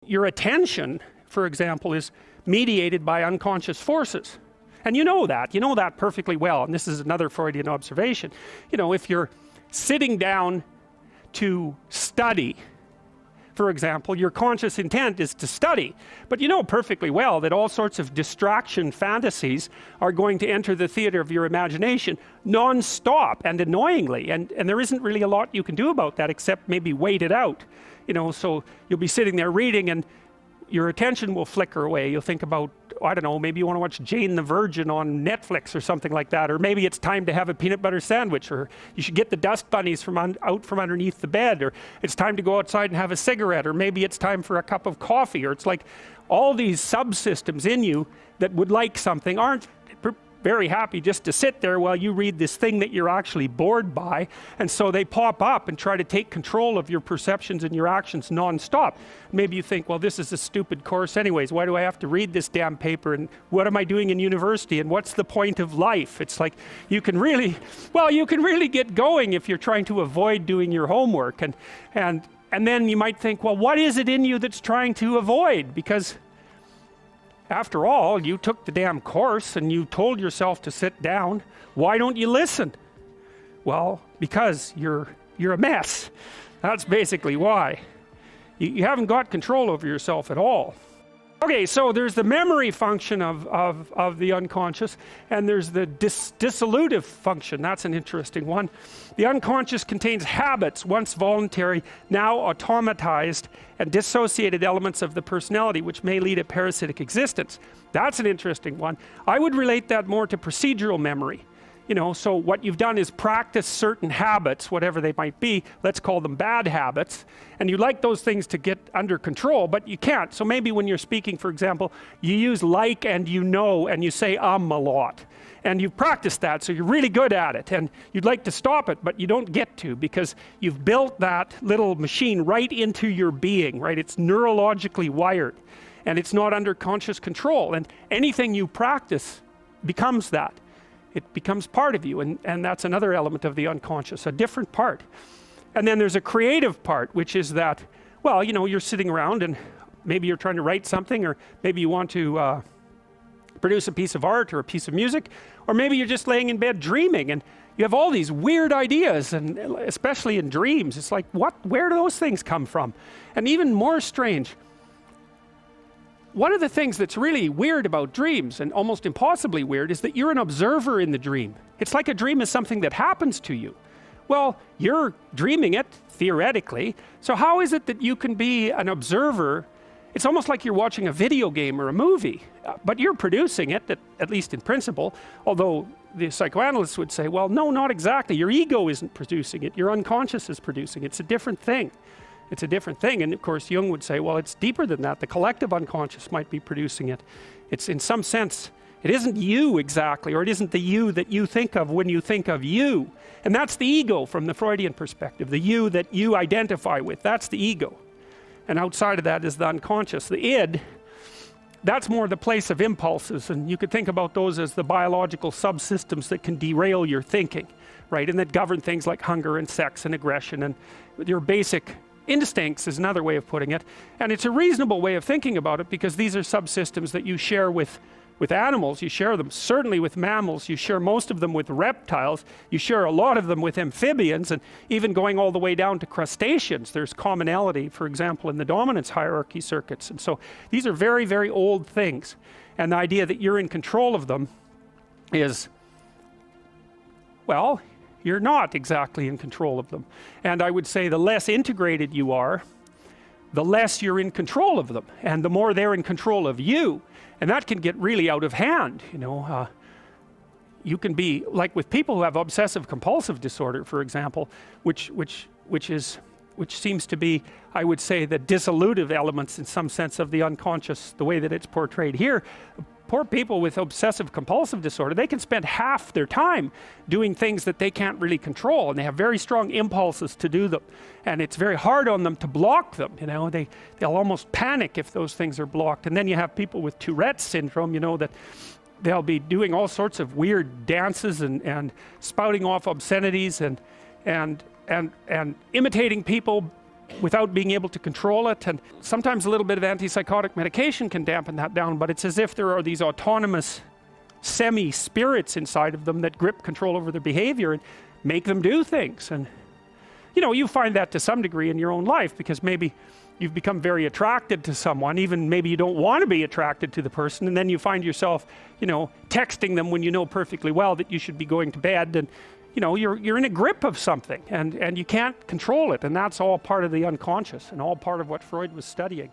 your attention, for example, is mediated by unconscious forces. And you know that perfectly well. And this is another Freudian observation. You know, if you're sitting down to study, for example, your conscious intent is to study, but you know perfectly well that all sorts of distraction fantasies are going to enter the theater of your imagination non-stop and annoyingly, and there isn't really a lot you can do about that except maybe wait it out. You know, so you'll be sitting there reading and your attention will flicker away. You'll think about, I don't know, maybe you want to watch Jane the Virgin on Netflix or something like that, or maybe it's time to have a peanut butter sandwich, or you should get the dust bunnies out from underneath the bed, or it's time to go outside and have a cigarette, or maybe it's time for a cup of coffee, or it's like all these subsystems in you that would like something aren't very happy just to sit there while you read this thing that you're actually bored by, and so they pop up and try to take control of your perceptions and your actions non-stop. Maybe you think, well, this is a stupid course anyways, why do I have to read this damn paper, and what am I doing in university, and what's the point of life? It's like you can really get going if you're trying to avoid doing your homework, and then you might think, well, what is it in you that's trying to avoid? Because after all, you took the damn course and you told yourself to sit down. Why don't you listen? Well, because you're a mess. That's basically why. You haven't got control over yourself at all. Okay, so there's the memory function of the unconscious, and there's the dissolutive function. That's an interesting one. The unconscious contains habits, once voluntary, now automatized, and dissociated elements of the personality, which may lead a parasitic existence. That's an interesting one. I would relate that more to procedural memory. You know, so what you've done is practice certain habits, whatever they might be, let's call them bad habits, and you like those things to get under control, but you can't. So maybe when you're speaking, for example, you use like and you know, and you say a lot, and you've practiced that, so you're really good at it, and you'd like to stop it, but you don't get to, because you've built that little machine right into your being, right? It's neurologically wired, and it's not under conscious control, and anything you practice becomes that. It becomes part of you, and that's another element of the unconscious, a different part. And then there's a creative part, which is that, well, you know, you're sitting around and maybe you're trying to write something, or maybe you want to produce a piece of art or a piece of music, or maybe you're just laying in bed dreaming and you have all these weird ideas, and especially in dreams, it's like, where do those things come from? And even more strange, one of the things that's really weird about dreams, and almost impossibly weird, is that you're an observer in the dream. It's like a dream is something that happens to you. Well, you're dreaming it, theoretically, so how is it that you can be an observer? It's almost like you're watching a video game or a movie, but you're producing it, at least in principle, although the psychoanalysts would say, well, no, not exactly. Your ego isn't producing it, your unconscious is producing it. It's a different thing. It's a different thing, and of course Jung would say, well, it's deeper than that. The collective unconscious might be producing it. It's, in some sense, it isn't you exactly, or it isn't the you that you think of when you think of you. And that's the ego from the Freudian perspective, the you that you identify with. That's the ego. And outside of that is the unconscious. The id, that's more the place of impulses, and you could think about those as the biological subsystems that can derail your thinking, right? And that govern things like hunger and sex and aggression and your basic instincts is another way of putting it. And it's a reasonable way of thinking about it, because these are subsystems that you share with animals. You share them certainly with mammals, you share most of them with reptiles, you share a lot of them with amphibians, and even going all the way down to crustaceans there's commonality, for example, in the dominance hierarchy circuits. And so these are very, very old things, and the idea that you're in control of them is, well, you're not exactly in control of them. And I would say the less integrated you are, the less you're in control of them, and the more they're in control of you. And that can get really out of hand, you know. You can be, like with people who have obsessive compulsive disorder, for example, which seems to be, I would say, the dissolutive elements in some sense of the unconscious, the way that it's portrayed here. Poor people with obsessive compulsive disorder, they can spend half their time doing things that they can't really control, and they have very strong impulses to do them, and it's very hard on them to block them, you know. They'll almost panic if those things are blocked. And then you have people with Tourette's syndrome, you know, that they'll be doing all sorts of weird dances and spouting off obscenities and imitating people without being able to control it. And sometimes a little bit of antipsychotic medication can dampen that down, but it's as if there are these autonomous semi-spirits inside of them that grip control over their behavior and make them do things. And you know, you find that to some degree in your own life, because maybe you've become very attracted to someone, even maybe you don't want to be attracted to the person, and then you find yourself, you know, texting them when you know perfectly well that you should be going to bed, and you know, you're in a grip of something, and you can't control it, and that's all part of the unconscious and all part of what Freud was studying.